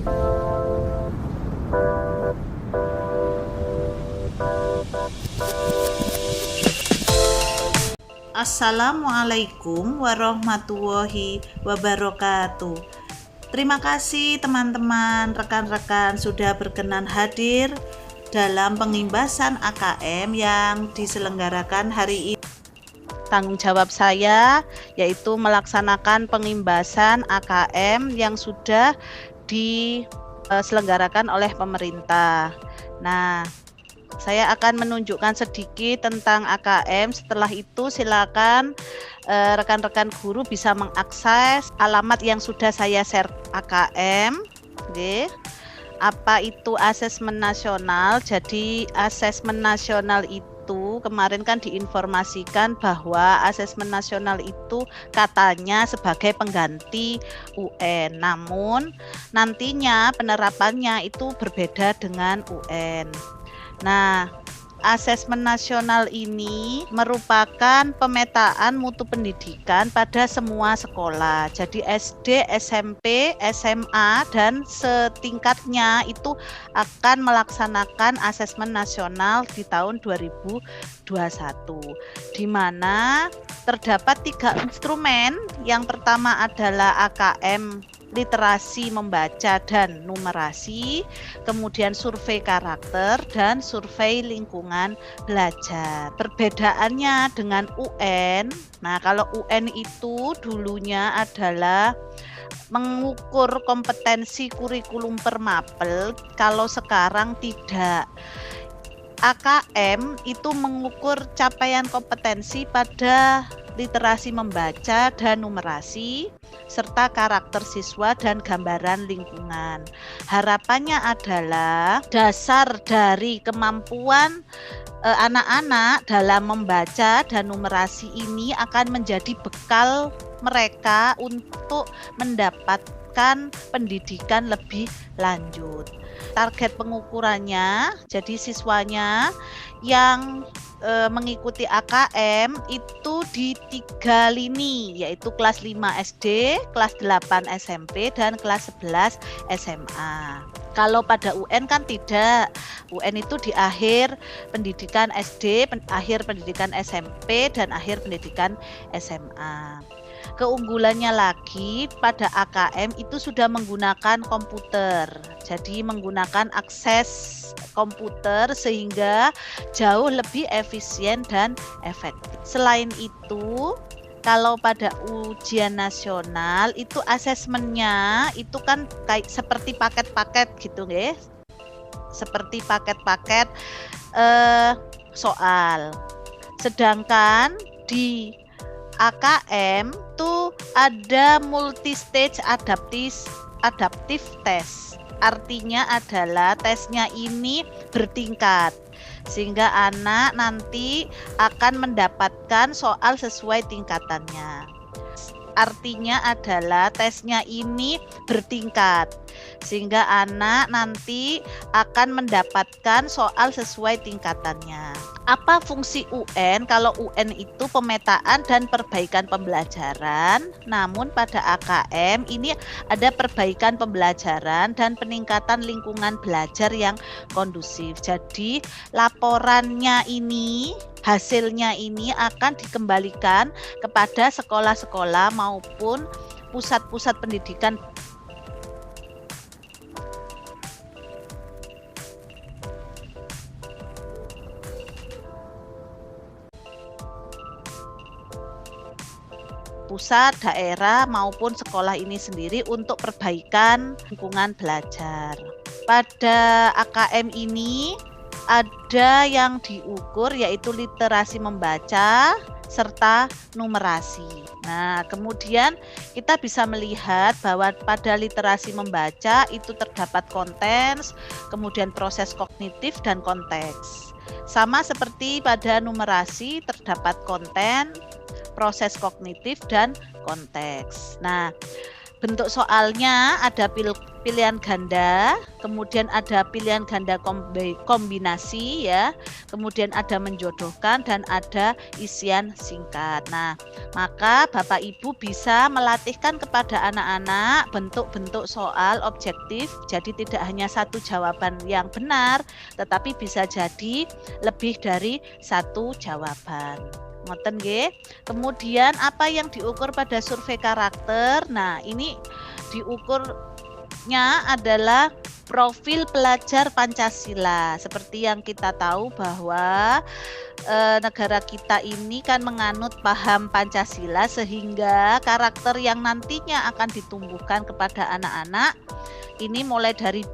Assalamualaikum warahmatullahi wabarakatuh. Terima kasih teman-teman, rekan-rekan sudah berkenan hadir dalam pengimbasan AKM yang diselenggarakan hari ini. Tanggung jawab saya yaitu melaksanakan pengimbasan AKM yang sudah diselenggarakan oleh pemerintah. Nah, saya akan menunjukkan sedikit tentang AKM. Setelah itu silakan rekan-rekan guru bisa mengakses alamat yang sudah saya share AKM. Oke. Apa itu asesmen nasional? Jadi asesmen nasional itu kemarin kan diinformasikan bahwa asesmen nasional itu katanya sebagai pengganti UN. Namun nantinya penerapannya itu berbeda dengan UN. Nah, asesmen nasional ini merupakan pemetaan mutu pendidikan pada semua sekolah. Jadi SD, SMP, SMA, dan setingkatnya itu akan melaksanakan asesmen nasional di tahun 2021. Di mana terdapat 3 instrumen. Yang pertama adalah AKM literasi membaca dan numerasi, kemudian survei karakter dan survei lingkungan belajar. Perbedaannya dengan UN, nah kalau UN itu dulunya adalah mengukur kompetensi kurikulum per mapel, kalau sekarang tidak. AKM itu mengukur capaian kompetensi pada literasi membaca dan numerasi, serta karakter siswa dan gambaran lingkungan. Harapannya adalah dasar dari kemampuan anak-anak dalam membaca dan numerasi ini akan menjadi bekal mereka untuk mendapatkan pendidikan lebih lanjut. Target pengukurannya, jadi siswanya yang mengikuti AKM itu di 3 lini, yaitu kelas 5 SD, kelas 8 SMP, dan kelas 11 SMA. Kalau pada UN kan tidak. UN itu di akhir pendidikan SD, akhir pendidikan SMP, dan akhir pendidikan SMA. Keunggulannya lagi pada AKM itu sudah menggunakan komputer. Jadi menggunakan akses komputer sehingga jauh lebih efisien dan efektif. Selain itu, kalau pada ujian nasional itu asesmennya itu kan kayak seperti paket-paket gitu ya. Seperti paket-paket soal. Sedangkan di AKM itu ada multi stage adaptive test. Artinya adalah tesnya ini bertingkat sehingga anak nanti akan mendapatkan soal sesuai tingkatannya. Artinya adalah tesnya ini bertingkat sehingga anak nanti akan mendapatkan soal sesuai tingkatannya. Apa fungsi UN? Kalau UN itu pemetaan dan perbaikan pembelajaran, namun pada AKM ini ada perbaikan pembelajaran dan peningkatan lingkungan belajar yang kondusif. Jadi laporannya ini, hasilnya ini akan dikembalikan kepada sekolah-sekolah maupun pusat-pusat pendidikan pusat, daerah maupun sekolah ini sendiri untuk perbaikan lingkungan belajar. Pada AKM ini ada yang diukur yaitu literasi membaca serta numerasi. Nah, kemudian kita bisa melihat bahwa pada literasi membaca itu terdapat konteks, kemudian proses kognitif dan konteks. Sama seperti pada numerasi terdapat konten, proses kognitif dan konteks. Nah, bentuk soalnya ada pilihan ganda, kemudian ada pilihan ganda kombinasi ya, kemudian ada menjodohkan dan ada isian singkat. Nah, maka Bapak Ibu bisa melatihkan kepada anak-anak bentuk-bentuk soal objektif, jadi tidak hanya satu jawaban yang benar, tetapi bisa jadi lebih dari satu jawaban. Ngoten nggih. Kemudian apa yang diukur pada survei karakter? Nah, ini diukurnya adalah profil pelajar Pancasila. Seperti yang kita tahu bahwa negara kita ini kan menganut paham Pancasila, sehingga karakter yang nantinya akan ditumbuhkan kepada anak-anak ini mulai dari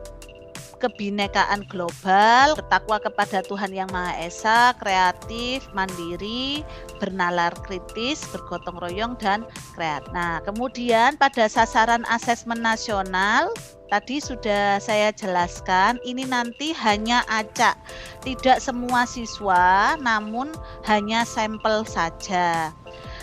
kebinekaan global, bertakwa kepada Tuhan Yang Maha Esa, kreatif, mandiri, bernalar kritis, bergotong royong, dan kreatif. Nah, kemudian pada sasaran asesmen nasional, tadi sudah saya jelaskan, ini nanti hanya acak, tidak semua siswa, namun hanya sampel saja.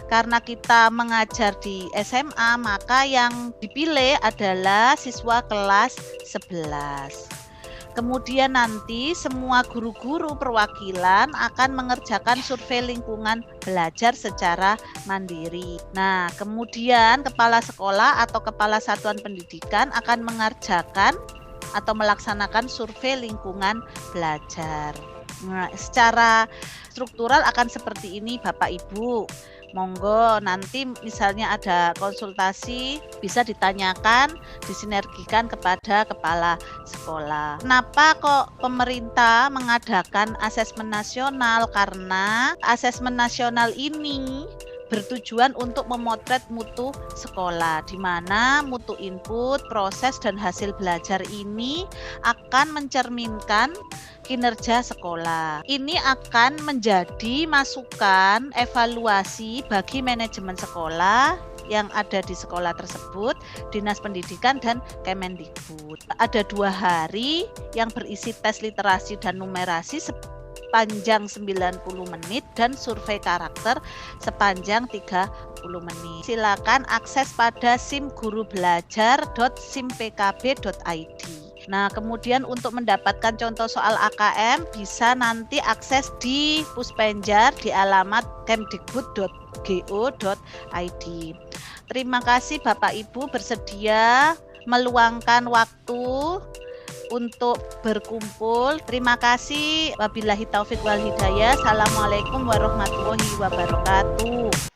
Karena kita mengajar di SMA, maka yang dipilih adalah siswa kelas 11. Kemudian nanti semua guru-guru perwakilan akan mengerjakan survei lingkungan belajar secara mandiri. Nah, kemudian kepala sekolah atau kepala satuan pendidikan akan mengerjakan atau melaksanakan survei lingkungan belajar. Nah, secara struktural akan seperti ini Bapak Ibu. Monggo nanti misalnya ada konsultasi bisa ditanyakan, disinergikan kepada kepala sekolah. Kenapa kok pemerintah mengadakan asesmen nasional? Karena asesmen nasional ini bertujuan untuk memotret mutu sekolah, di mana mutu input, proses, dan hasil belajar ini akan mencerminkan kinerja sekolah. Ini akan menjadi masukan evaluasi bagi manajemen sekolah yang ada di sekolah tersebut, Dinas Pendidikan dan Kemendikbud. Ada 2 hari yang berisi tes literasi dan numerasi sepanjang 90 menit dan survei karakter sepanjang 30 menit. Silakan akses pada simgurubelajar.simpkb.id. Nah, kemudian untuk mendapatkan contoh soal AKM bisa nanti akses di Puspenjar di alamat kemdikbud.go.id. Terima kasih Bapak Ibu bersedia meluangkan waktu untuk berkumpul. Terima kasih. Wabillahi taufik wal hidayah. Assalamualaikum warahmatullahi wabarakatuh.